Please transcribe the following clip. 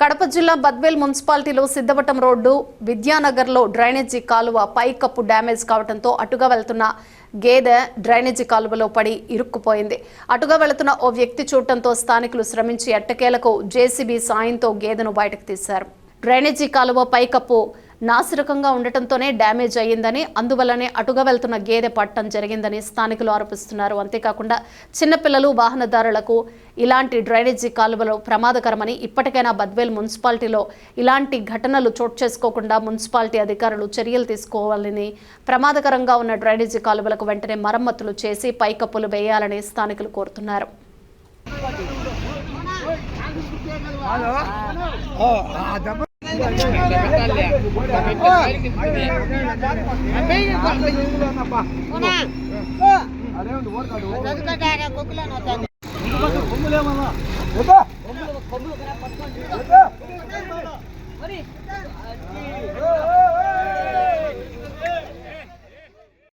కడప జిల్లా బద్వేల్ మున్సిపాలిటీలో Siddhavatam road విద్యానగర్లో drainage కాలువ పైకప్పు డ్యామేజ్ కావడంతో అటుగా వెళ్తున్న గేదె డ్రైనేజీ కాలువలో పడి ఇరుక్కుపోయింది. అటుగా వెళుతున్న ఓ వ్యక్తి చూడటంతో స్థానికులు శ్రమించి ఎట్టకేలకు జేసీబీ సాయంతో గేదెను బయటకు తీశారు. డ్రైనేజీ కాలువ పైకప్పు నాసిరకంగా ఉండటంతోనే డ్యామేజ్ అయ్యిందని, అందువల్లనే అటుగా వెళ్తున్న గేదె పట్టడం జరిగిందని స్థానికులు ఆరోపిస్తున్నారు. అంతేకాకుండా చిన్నపిల్లలు వాహనదారులకు ఇలాంటి డ్రైనేజీ కాలువలు ప్రమాదకరమని, ఇప్పటికైనా బద్వేల్ మున్సిపాలిటీలో ఇలాంటి ఘటనలు చోటు చేసుకోకుండా మున్సిపాలిటీ అధికారులు చర్యలు తీసుకోవాలని, ప్రమాదకరంగా ఉన్న డ్రైనేజీ కాలువలకు వెంటనే మరమ్మతులు చేసి పైకప్పులు వేయాలని స్థానికులు కోరుతున్నారు. అదే